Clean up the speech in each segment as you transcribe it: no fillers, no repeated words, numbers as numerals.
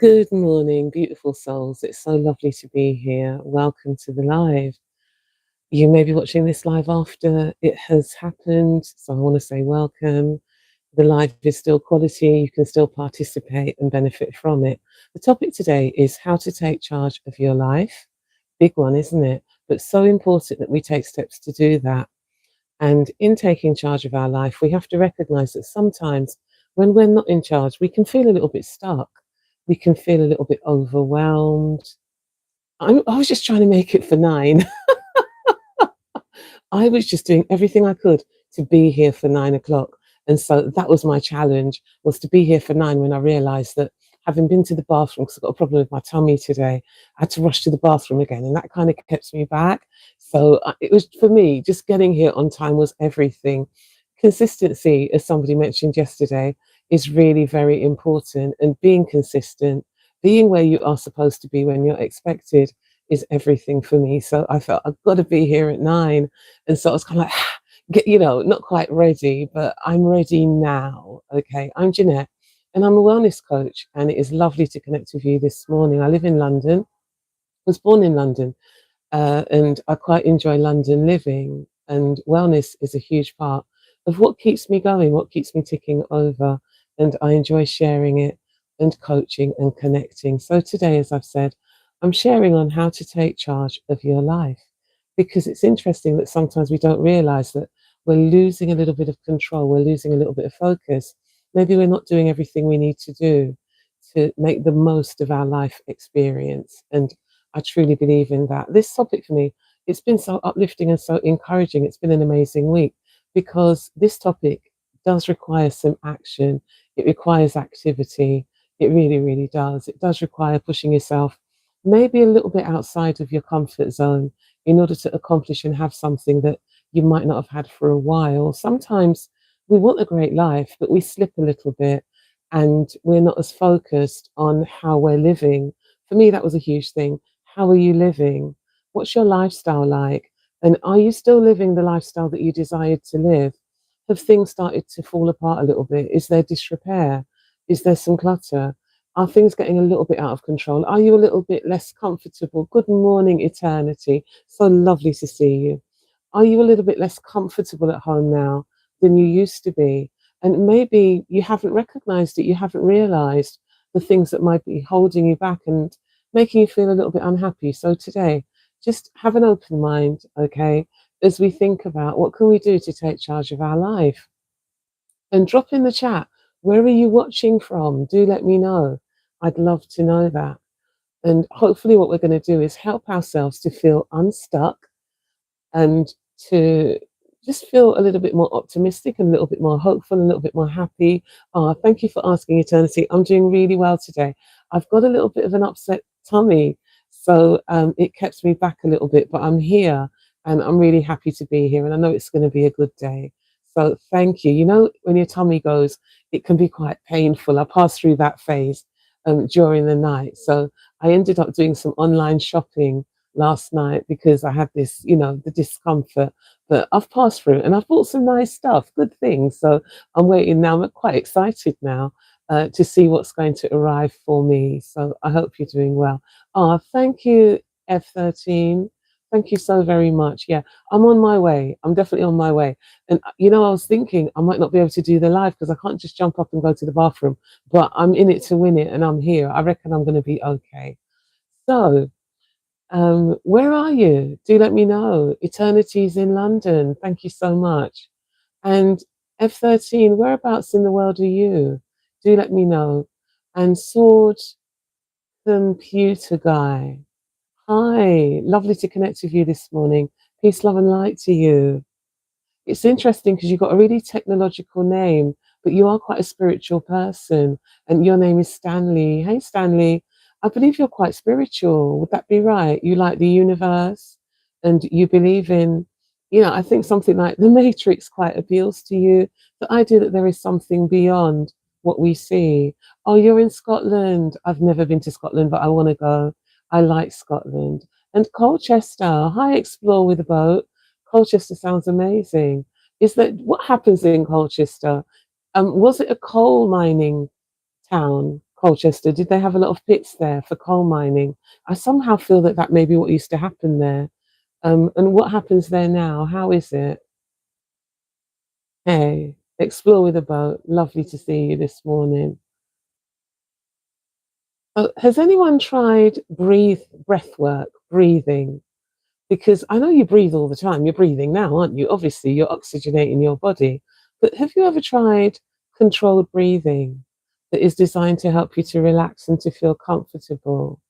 Good morning, beautiful souls. It's so lovely to be here. Welcome to the live. You may be watching this live after it has happened, so I want to say welcome. The live is still quality. You can still participate and benefit from it. The topic today is how to take charge of your life. Big one, isn't it? But so important that we take steps to do that. And in taking charge of our life, we have to recognize that sometimes when we're not in charge, we can feel a little bit stuck. We can feel a little bit overwhelmed. I was just trying to make it for 9. I was just doing everything I could to be here for 9 o'clock. And so that was my challenge, was to be here for 9 when I realized that having been to the bathroom, because I've got a problem with my tummy today, I had to rush to the bathroom again. And that kind of kept me back. So it was, for me, just getting here on time was everything. Consistency, as somebody mentioned yesterday, is really very important. And being consistent, being where you are supposed to be when you're expected, is everything for me. So I felt I've got to be here at 9. And so I was kind of like, not quite ready, but I'm ready now. Okay, I'm Jeanette, and I'm a wellness coach, and it is lovely to connect with you this morning. I live in London, was born in London, and I quite enjoy London living, and wellness is a huge part of what keeps me going, what keeps me ticking over, and I enjoy sharing it and coaching and connecting. So today, as I've said, I'm sharing on how to take charge of your life, because it's interesting that sometimes we don't realize that we're losing a little bit of control, we're losing a little bit of focus. Maybe we're not doing everything we need to do to make the most of our life experience. And I truly believe in that. This topic for me, it's been so uplifting and so encouraging. It's been an amazing week because this topic does require some action. It requires activity. It really, really does. It does require pushing yourself maybe a little bit outside of your comfort zone in order to accomplish and have something that you might not have had for a while. Sometimes we want a great life, but we slip a little bit and we're not as focused on how we're living. For me, that was a huge thing. How are you living? What's your lifestyle like? And are you still living the lifestyle that you desired to live? Have things started to fall apart a little bit? Is there disrepair? Is there some clutter? Are things getting a little bit out of control? Are you a little bit less comfortable? Good morning, eternity. So lovely to see you. Are you a little bit less comfortable at home now than you used to be? And maybe you haven't recognized it, you haven't realized the things that might be holding you back and making you feel a little bit unhappy. So today, just have an open mind, okay, as we think about what can we do to take charge of our life. And drop in the chat, where are you watching from? Do let me know. I'd love to know that. And hopefully what we're going to do is help ourselves to feel unstuck and to just feel a little bit more optimistic and a little bit more hopeful and a little bit more happy. Oh, thank you for asking, Eternity. I'm doing really well today. I've got a little bit of an upset tummy, so it kept me back a little bit, but I'm here and I'm really happy to be here, and I know it's going to be a good day. So thank you. You know, when your tummy goes, it can be quite painful. I passed through that phase during the night. So I ended up doing some online shopping last night because I had this, the discomfort. But I've passed through and I've bought some nice stuff, good things. So I'm waiting now. I'm quite excited now to see what's going to arrive for me. So I hope you're doing well. Thank you, F13. Thank you so very much. Yeah, I'm on my way. I'm definitely on my way. And, I was thinking I might not be able to do the live because I can't just jump up and go to the bathroom, but I'm in it to win it and I'm here. I reckon I'm going to be okay. So, where are you? Do let me know. Eternity's in London. Thank you so much. And F13, whereabouts in the world are you? Do let me know. And Sword Computer Guy. Hi, lovely to connect with you this morning. Peace, love, and light to you. It's interesting because you've got a really technological name, but you are quite a spiritual person. And your name is Stanley. Hey, Stanley. I believe you're quite spiritual. Would that be right? You like the universe and you believe in, I think something like the Matrix quite appeals to you. The idea that there is something beyond what we see. Oh, you're in Scotland. I've never been to Scotland, but I want to go. I like Scotland. And Colchester. Hi, Explore with a Boat. Colchester sounds amazing. Is that what happens in Colchester? Was it a coal mining town, Colchester, did they have a lot of pits there for coal mining? I somehow feel that that may be what used to happen there. And what happens there now? How is it? Hey, explore with a boat. Lovely to see you this morning. Has anyone tried breath work, breathing? Because I know you breathe all the time. You're breathing now, aren't you? Obviously, you're oxygenating your body. But have you ever tried controlled breathing that is designed to help you to relax and to feel comfortable?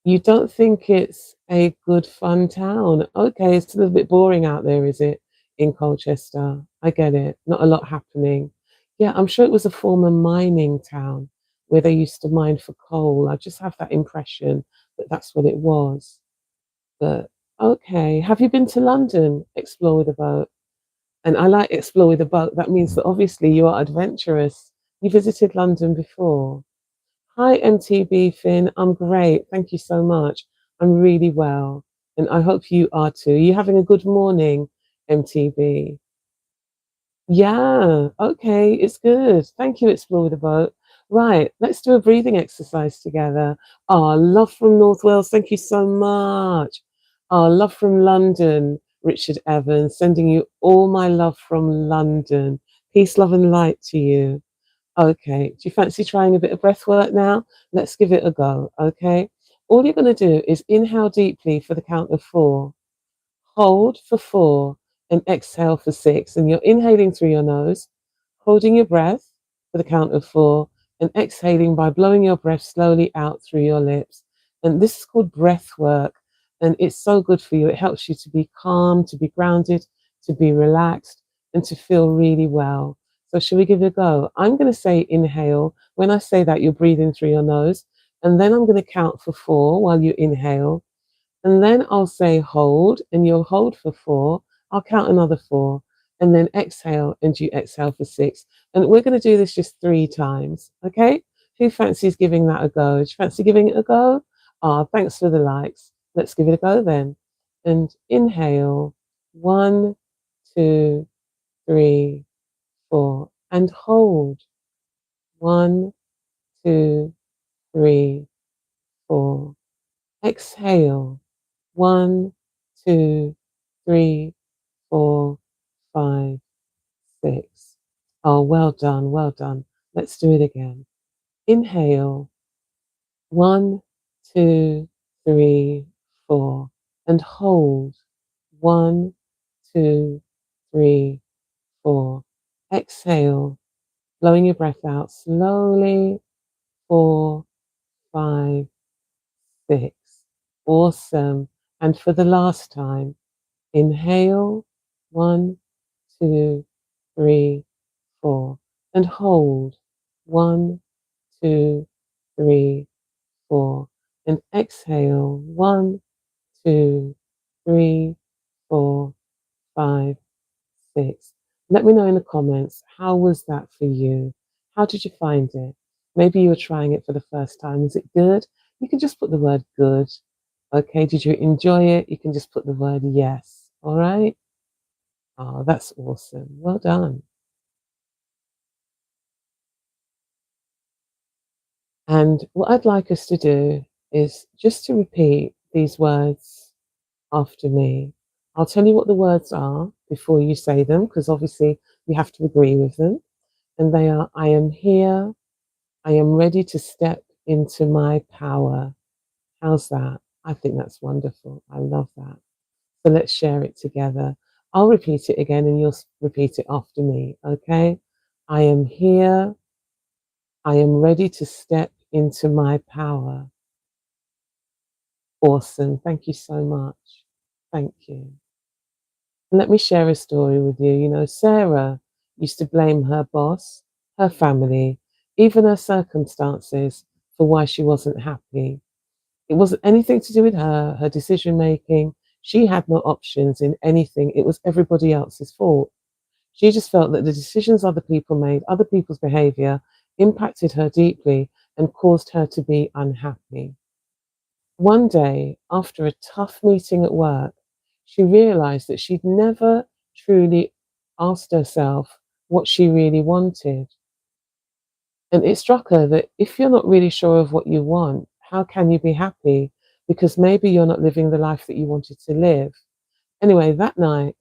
You don't think it's a good fun town? Okay, it's a little bit boring out there, is it, in Colchester? I get it. Not a lot happening. Yeah, I'm sure it was a former mining town where they used to mine for coal. I just have that impression that that's what it was. But okay, have you been to London? Explore with a boat. And I like explore with a boat. That means that obviously you are adventurous. You visited London before. Hi, MTB Finn. I'm great. Thank you so much. I'm really well. And I hope you are too. You having a good morning, MTB? Yeah, okay, it's good. Thank you, Explore with a Boat. Right, let's do a breathing exercise together. Oh, love from North Wales. Thank you so much. Oh, love from London, Richard Evans. Sending you all my love from London. Peace, love, and light to you. Okay, do you fancy trying a bit of breath work now? Let's give it a go, okay? All you're going to do is inhale deeply for the count of 4, hold for 4, and exhale for 6. And you're inhaling through your nose, holding your breath for the count of 4, and exhaling by blowing your breath slowly out through your lips. And this is called breath work, and it's so good for you. It helps you to be calm, to be grounded, to be relaxed, and to feel really well. So shall we give it a go? I'm going to say inhale. When I say that, you're breathing through your nose, and then I'm going to count for 4 while you inhale. And then I'll say hold, and you'll hold for 4. I'll count another 4, and then exhale, and you exhale for 6. And we're going to do this just 3 times, okay? Who fancies giving that a go? Do you fancy giving it a go? Ah, thanks for the likes. Let's give it a go then. And inhale, 1, 2, 3, 4, and hold. 1, 2, 3, 4. Exhale. 1, 2, 3, 4, 5, 6. Oh, well done, well done. Let's do it again. Inhale. 1, 2, 3, 4. And hold. 1, 2, 3, 4. Exhale, blowing your breath out slowly. 4, 5, 6. Awesome. And for the last time, inhale, 1, 2, 3, 4, and hold. 1, 2, 3, 4, and exhale. 1, 2, 3, 4, 5, 6. Let me know in the comments, how was that for you? How did you find it? Maybe you were trying it for the first time. Is it good? You can just put the word good. Okay, did you enjoy it? You can just put the word yes. All right. Oh, that's awesome. Well done. And what I'd like us to do is just to repeat these words after me. I'll tell you what the words are before you say them, because obviously you have to agree with them. And they are, I am here. I am ready to step into my power. How's that? I think that's wonderful. I love that. So let's share it together. I'll repeat it again and you'll repeat it after me. Okay. I am here. I am ready to step into my power. Awesome. Thank you so much. Thank you. And let me share a story with you. You know, Sarah used to blame her boss, her family, even her circumstances for why she wasn't happy. It wasn't anything to do with her, her decision making. She had no options in anything. It was everybody else's fault. She just felt that the decisions other people made, other people's behavior, impacted her deeply and caused her to be unhappy. One day, after a tough meeting at work, she realized that she'd never truly asked herself what she really wanted. And it struck her that if you're not really sure of what you want, how can you be happy? Because maybe you're not living the life that you wanted to live. Anyway, that night,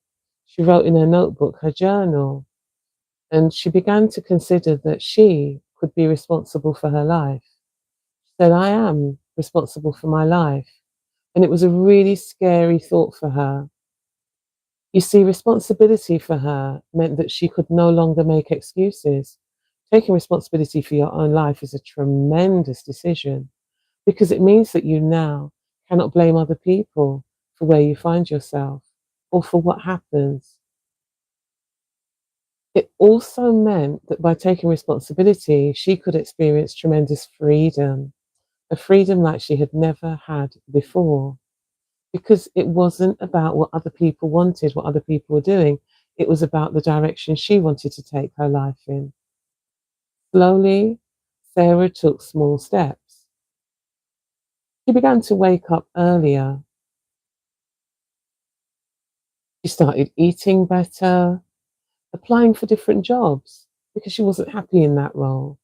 she wrote in her notebook, her journal, and she began to consider that she could be responsible for her life. She said, I am responsible for my life. And it was a really scary thought for her. You see, responsibility for her meant that she could no longer make excuses. Taking responsibility for your own life is a tremendous decision because it means that you now cannot blame other people for where you find yourself or for what happens. It also meant that by taking responsibility, she could experience tremendous freedom, a freedom like she had never had before, because it wasn't about what other people wanted, what other people were doing. It was about the direction she wanted to take her life in. Slowly, Sarah took small steps. She began to wake up earlier. She started eating better, applying for different jobs because she wasn't happy in that role.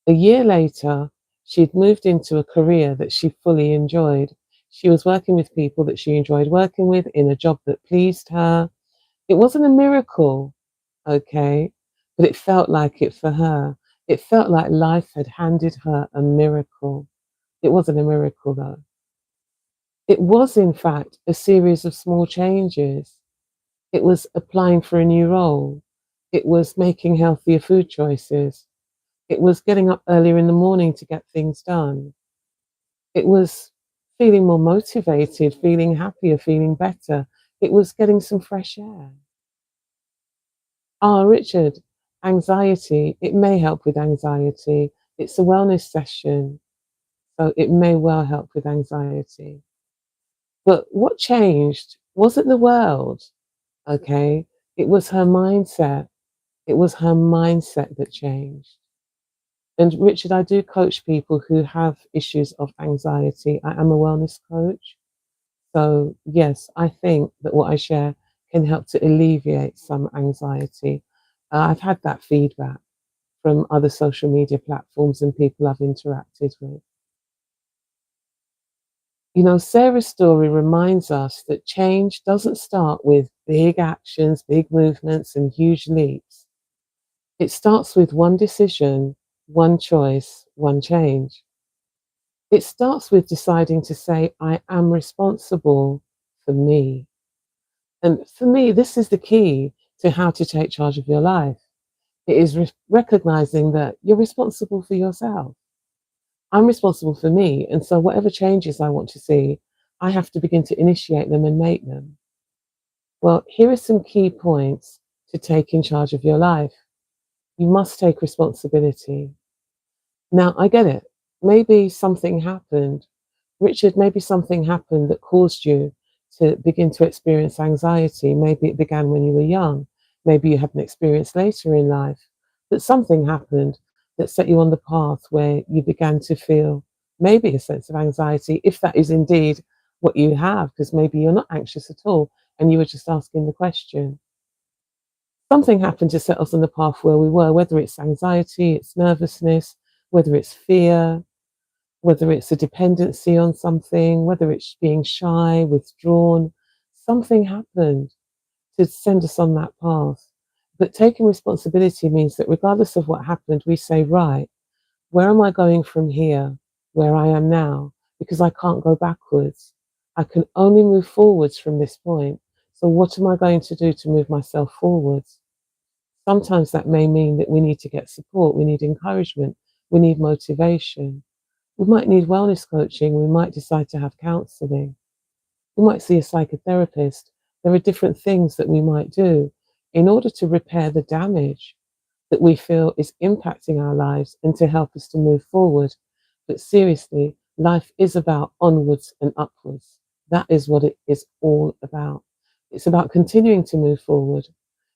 A year later, she'd moved into a career that she fully enjoyed. She was working with people that she enjoyed working with in a job that pleased her. It wasn't a miracle, okay, but it felt like it for her. It felt like life had handed her a miracle. It wasn't a miracle, though. It was, in fact, a series of small changes. It was applying for a new role. It was making healthier food choices. It was getting up earlier in the morning to get things done. It was feeling more motivated, feeling happier, feeling better. It was getting some fresh air. Ah, Richard, anxiety, it may help with anxiety. It's a wellness session, so it may well help with anxiety. But what changed wasn't the world, okay? It was her mindset. It was her mindset that changed. And Richard, I do coach people who have issues of anxiety. I am a wellness coach. So, yes, I think that what I share can help to alleviate some anxiety. I've had that feedback from other social media platforms and people I've interacted with. You know, Sarah's story reminds us that change doesn't start with big actions, big movements, and huge leaps. It starts with one decision, one choice, one change. It starts with deciding to say, I am responsible for me. And for me, this is the key to how to take charge of your life. It is recognizing that you're responsible for yourself. I'm responsible for me. And so, whatever changes I want to see, I have to begin to initiate them and make them. Well, here are some key points to take in charge of your life. You must take responsibility. Now, I get it. Maybe something happened. Richard, maybe something happened that caused you to begin to experience anxiety. Maybe it began when you were young. Maybe you had an experience later in life. But something happened that set you on the path where you began to feel maybe a sense of anxiety, if that is indeed what you have, because maybe you're not anxious at all and you were just asking the question. Something happened to set us on the path where we were, whether it's anxiety, it's nervousness, whether it's fear, whether it's a dependency on something, whether it's being shy, withdrawn, something happened to send us on that path. But taking responsibility means that regardless of what happened, we say, right, where am I going from here, where I am now? Because I can't go backwards. I can only move forwards from this point. So what am I going to do to move myself forwards? Sometimes that may mean that we need to get support, we need encouragement, we need motivation. We might need wellness coaching, we might decide to have counseling, we might see a psychotherapist. There are different things that we might do in order to repair the damage that we feel is impacting our lives and to help us to move forward. But seriously, life is about onwards and upwards. That is what it is all about. It's about continuing to move forward,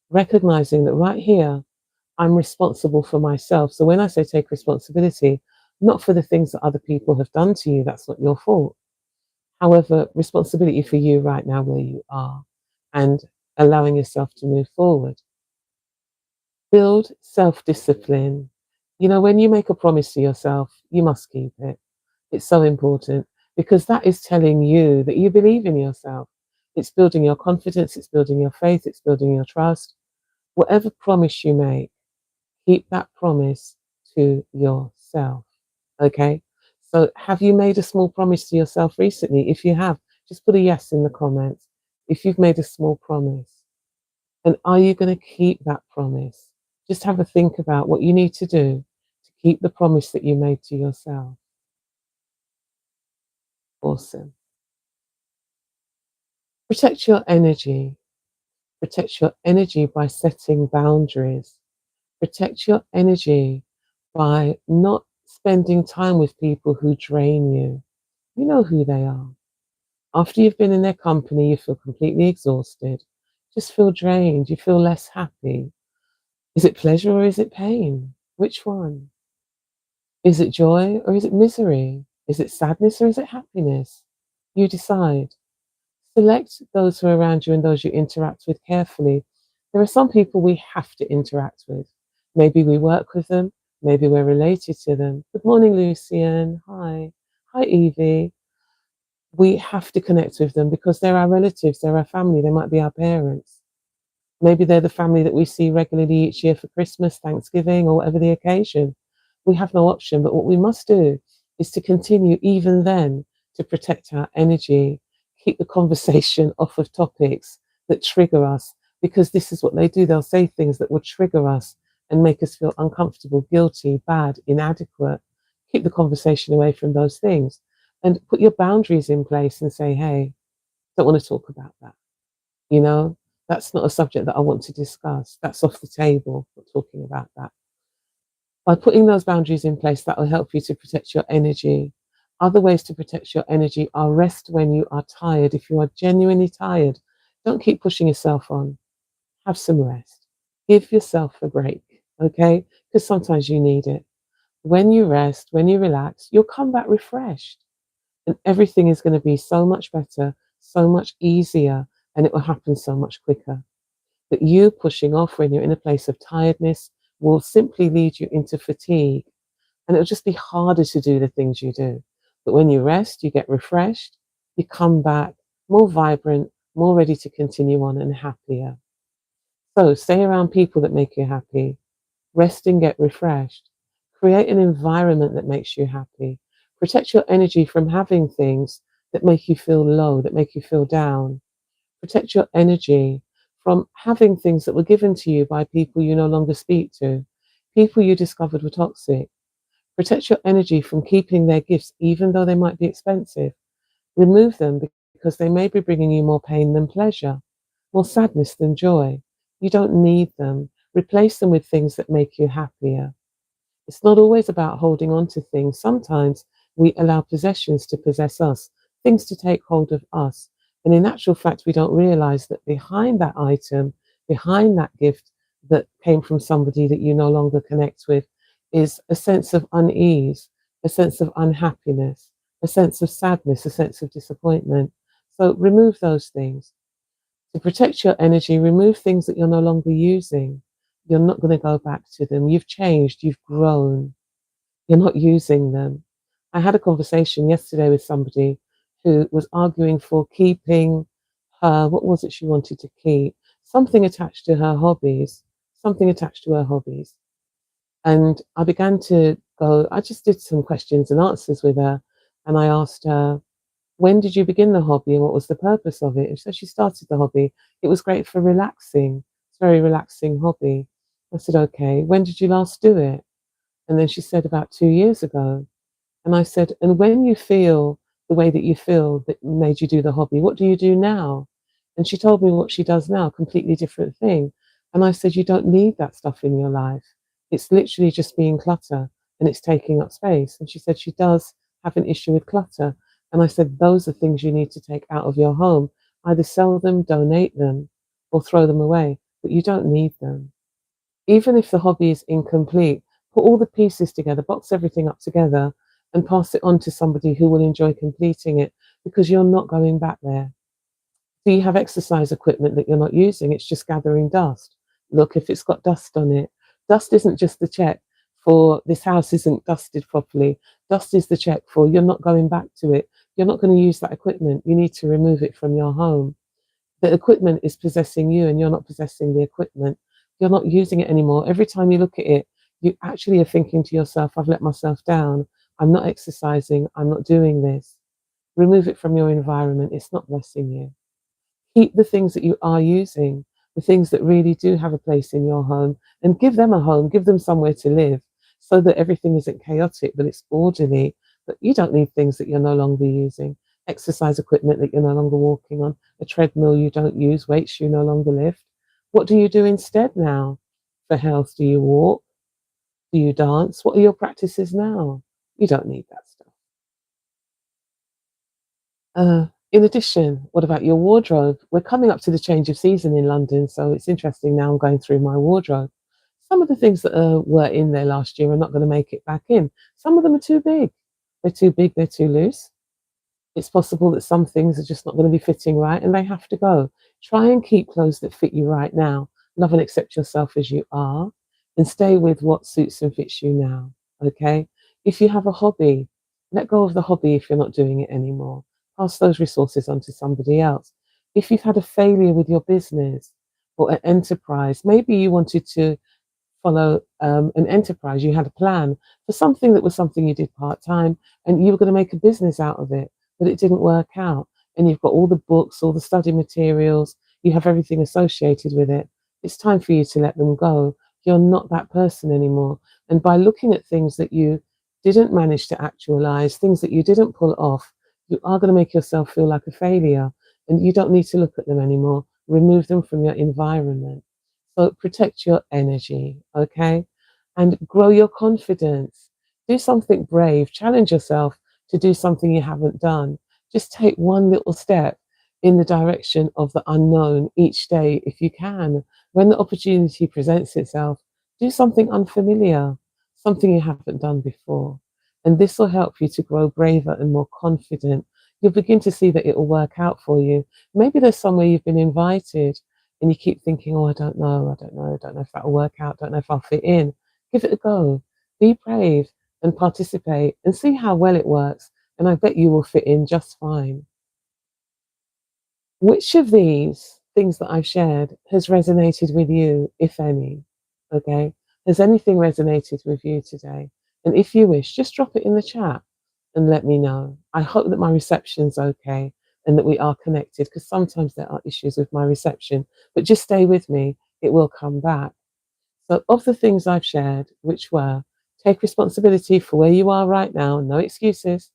recognizing that right here, I'm responsible for myself. So when I say take responsibility, not for the things that other people have done to you, that's not your fault. However, responsibility for you right now where you are and allowing yourself to move forward. Build self discipline. You know, when you make a promise to yourself, you must keep it. It's so important because that is telling you that you believe in yourself. It's building your confidence, it's building your faith, it's building your trust. Whatever promise you make, keep that promise to yourself. Okay? So, have you made a small promise to yourself recently? If you have, just put a yes in the comments. If you've made a small promise, and are you going to keep that promise? Just have a think about what you need to do to keep the promise that you made to yourself. Awesome. Protect your energy. Protect your energy by setting boundaries. Protect your energy by not spending time with people who drain you. You know who they are. After you've been in their company, you feel completely exhausted, just feel drained, you feel less happy. Is it pleasure or is it pain? Which one? Is it joy or is it misery? Is it sadness or is it happiness? You decide. Select those who are around you and those you interact with carefully. There are some people we have to interact with. Maybe we work with them, maybe we're related to them. Good morning, Lucian. Hi. Hi, Evie. We have to connect with them because they're our relatives, they're our family, they might be our parents. Maybe they're the family that we see regularly each year for Christmas, Thanksgiving, or whatever the occasion. We have no option, but what we must do is to continue even then to protect our energy, keep the conversation off of topics that trigger us, because this is what they do. They'll say things that will trigger us and make us feel uncomfortable, guilty, bad, inadequate. Keep the conversation away from those things and put your boundaries in place and say, hey, don't want to talk about that. You know, that's not a subject that I want to discuss. That's off the table, not talking about that. By putting those boundaries in place, that will help you to protect your energy. Other ways to protect your energy are rest when you are tired. If you are genuinely tired, don't keep pushing yourself on. Have some rest. Give yourself a break, okay? Because sometimes you need it. When you rest, when you relax, you'll come back refreshed and everything is going to be so much better, so much easier, and it will happen so much quicker. But you pushing off when you're in a place of tiredness will simply lead you into fatigue, and it'll just be harder to do the things you do. But when you rest, you get refreshed, you come back more vibrant, more ready to continue on and happier. So stay around people that make you happy. Rest and get refreshed. Create an environment that makes you happy. Protect your energy from having things that make you feel low, that make you feel down. Protect your energy from having things that were given to you by people you no longer speak to, people you discovered were toxic. Protect your energy from keeping their gifts, even though they might be expensive. Remove them because they may be bringing you more pain than pleasure, more sadness than joy. You don't need them. Replace them with things that make you happier. It's not always about holding on to things. Sometimes we allow possessions to possess us, things to take hold of us. And in actual fact, we don't realize that behind that item, behind that gift that came from somebody that you no longer connect with, is a sense of unease, a sense of unhappiness, a sense of sadness, a sense of disappointment. So remove those things. To protect your energy, remove things that you're no longer using. You're not going to go back to them. You've changed, you've grown, you're not using them. I had a conversation yesterday with somebody who was arguing for keeping her, what was it she wanted to keep? Something attached to her hobbies, something attached to her hobbies. And I began to go, I just did some questions and answers with her. And I asked her, when did you begin the hobby and what was the purpose of it? And so she started the hobby. It was great for relaxing. It's a very relaxing hobby. I said, okay, when did you last do it? And then she said about 2 years ago. And I said, and when you feel the way that you feel that made you do the hobby, what do you do now? And she told me what she does now, completely different thing. And I said, you don't need that stuff in your life. It's literally just being clutter and it's taking up space. And she said she does have an issue with clutter. And I said, those are things you need to take out of your home. Either sell them, donate them, or throw them away. But you don't need them. Even if the hobby is incomplete, put all the pieces together, box everything up together, and pass it on to somebody who will enjoy completing it because you're not going back there. Do you have exercise equipment that you're not using? It's just gathering dust. Look, if it's got dust on it, dust isn't just the check for this house isn't dusted properly. Dust is the check for you're not going back to it. You're not going to use that equipment. You need to remove it from your home. The equipment is possessing you and you're not possessing the equipment. You're not using it anymore. Every time you look at it, you actually are thinking to yourself, I've let myself down. I'm not exercising. I'm not doing this. Remove it from your environment. It's not blessing you. Keep the things that you are using, the things that really do have a place in your home, and give them a home, give them somewhere to live so that everything isn't chaotic, but it's orderly. But you don't need things that you're no longer using, exercise equipment that you're no longer walking on, a treadmill you don't use, weights you no longer lift. What do you do instead now for health? Do you walk? Do you dance? What are your practices now? You don't need that stuff. In addition, what about your wardrobe? We're coming up to the change of season in London, so it's interesting now I'm going through my wardrobe. Some of the things that were in there last year are not going to make it back in. Some of them are too big. They're too big, they're too loose. It's possible that some things are just not going to be fitting right and they have to go. Try and keep clothes that fit you right now. Love and accept yourself as you are and stay with what suits and fits you now. Okay? If you have a hobby, let go of the hobby if you're not doing it anymore. Pass those resources on to somebody else. If you've had a failure with your business or an enterprise, maybe you wanted to follow an enterprise, you had a plan for something that was something you did part time and you were going to make a business out of it, but it didn't work out. And you've got all the books, all the study materials, you have everything associated with it. It's time for you to let them go. You're not that person anymore. And by looking at things that you didn't manage to actualize, things that you didn't pull off, you are going to make yourself feel like a failure. And you don't need to look at them anymore. Remove them from your environment. So protect your energy, okay? And grow your confidence. Do something brave. Challenge yourself to do something you haven't done. Just take one little step in the direction of the unknown each day if you can. When the opportunity presents itself, do something unfamiliar, something you haven't done before. And this will help you to grow braver and more confident. You'll begin to see that it will work out for you. Maybe there's somewhere you've been invited and you keep thinking, oh, I don't know, I don't know if that'll work out, don't know if I'll fit in. Give it a go. Be brave and participate and see how well it works. And I bet you will fit in just fine. Which of these things that I've shared has resonated with you, if any? Okay. Has anything resonated with you today? And if you wish, just drop it in the chat and let me know. I hope that my reception's okay and that we are connected because sometimes there are issues with my reception, but just stay with me, it will come back. So, of the things I've shared, which were take responsibility for where you are right now, no excuses,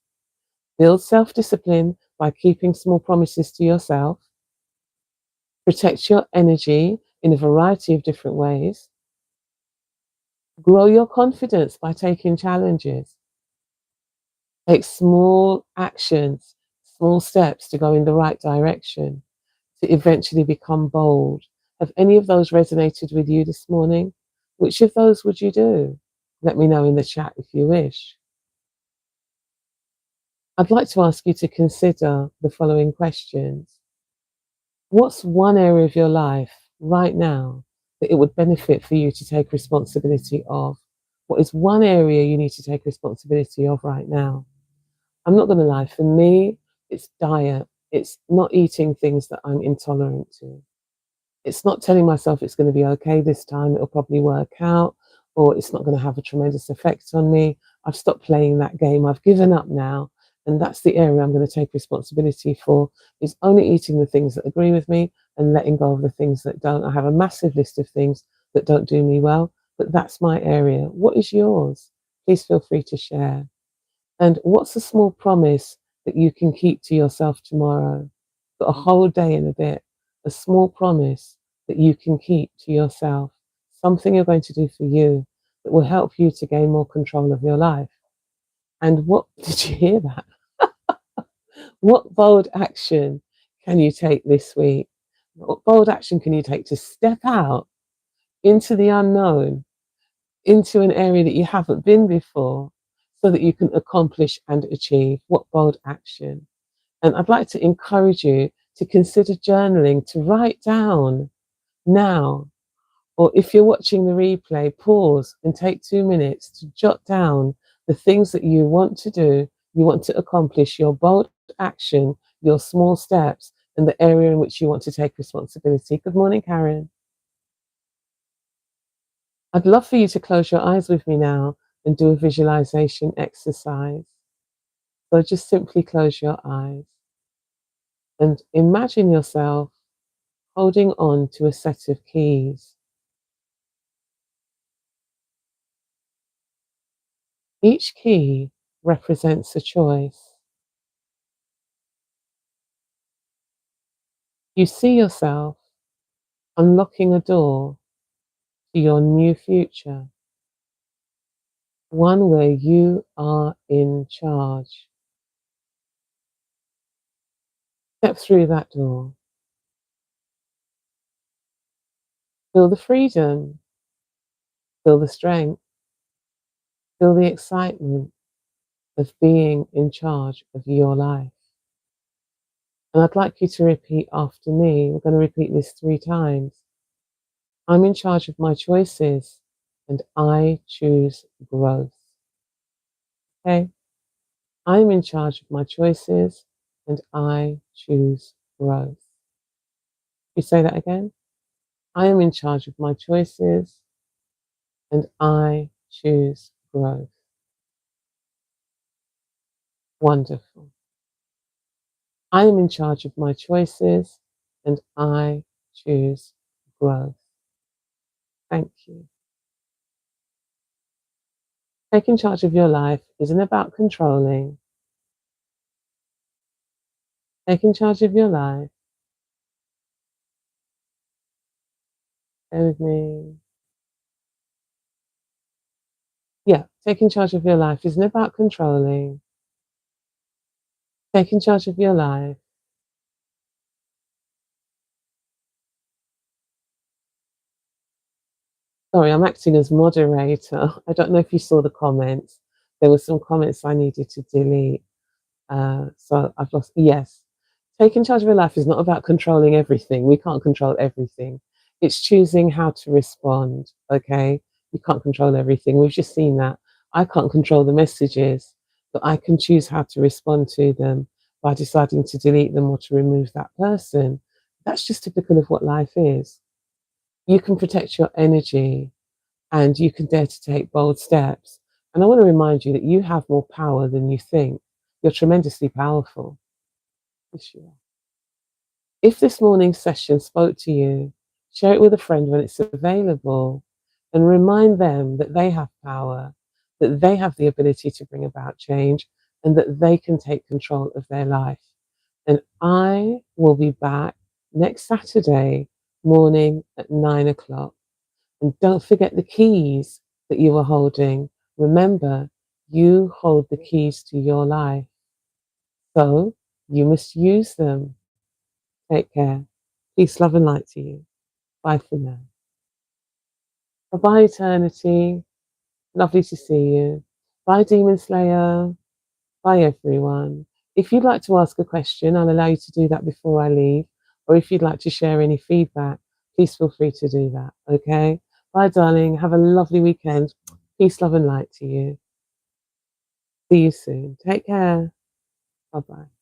build self discipline by keeping small promises to yourself, protect your energy in a variety of different ways, grow your confidence by taking challenges, take small actions, small steps to go in the right direction, to eventually become bold. Have any of those resonated with you this morning? Which of those would you do? Let me know in the chat if you wish. I'd like to ask you to consider the following questions. What's one area of your life right now that it would benefit for you to take responsibility of? What is one area you need to take responsibility of right now? I'm not going to lie, for me, it's diet. It's not eating things that I'm intolerant to. It's not telling myself it's going to be okay this time, it'll probably work out, or it's not going to have a tremendous effect on me. I've stopped playing that game. I've given up now. And that's the area I'm going to take responsibility for, is only eating the things that agree with me and letting go of the things that don't. I have a massive list of things that don't do me well, but that's my area. What is yours? Please feel free to share. And what's a small promise that you can keep to yourself tomorrow? Got a whole day and a bit. A small promise that you can keep to yourself. Something you're going to do for you that will help you to gain more control of your life. And what did you hear that? What bold action can you take this week? What bold action can you take to step out into the unknown, into an area that you haven't been before, so that you can accomplish and achieve? What bold action? And I'd like to encourage you to consider journaling, to write down now Or if you're watching the replay, pause and take 2 minutes to jot down the things that you want to do, you want to accomplish, your bold action, your small steps, and the area in which you want to take responsibility. Good morning, Karen. I'd love for you to close your eyes with me now and do a visualization exercise. So just simply close your eyes and imagine yourself holding on to a set of keys. Each key represents a choice. You see yourself unlocking a door to your new future, one where you are in charge. Step through that door. Feel the freedom, feel the strength, feel the excitement of being in charge of your life. And I'd like you to repeat after me. We're going to repeat this 3 times. I'm in charge of my choices and I choose growth. Okay? I'm in charge of my choices and I choose growth. You say that again? I am in charge of my choices and I choose growth. Wonderful. I am in charge of my choices and I choose growth. Thank you. Taking charge of your life isn't about controlling. Taking charge of your life, bear with me. Yeah, taking charge of your life isn't about controlling. Taking charge of your life. Sorry, I'm acting as moderator. I don't know if you saw the comments. There were some comments I needed to delete. So I've lost. Yes, taking charge of your life is not about controlling everything. We can't control everything. It's choosing how to respond. Okay, you can't control everything. We've just seen that. I can't control the messages, but I can choose how to respond to them by deciding to delete them or to remove that person. That's just typical of what life is. You can protect your energy and you can dare to take bold steps. And I want to remind you that you have more power than you think. You're tremendously powerful. Yes, you are. If this morning's session spoke to you, share it with a friend when it's available and remind them that they have power, that they have the ability to bring about change, and that they can take control of their life. And I will be back next Saturday morning at 9 o'clock. And don't forget the keys that you are holding. Remember, you hold the keys to your life. So you must use them. Take care. Peace, love, and light to you. Bye for now. Bye bye, eternity. Lovely to see you. Bye, Demon Slayer. Bye, everyone. If you'd like to ask a question, I'll allow you to do that before I leave. Or if you'd like to share any feedback, please feel free to do that. Okay? Bye, darling. Have a lovely weekend. Peace, love, and light to you. See you soon. Take care. Bye bye.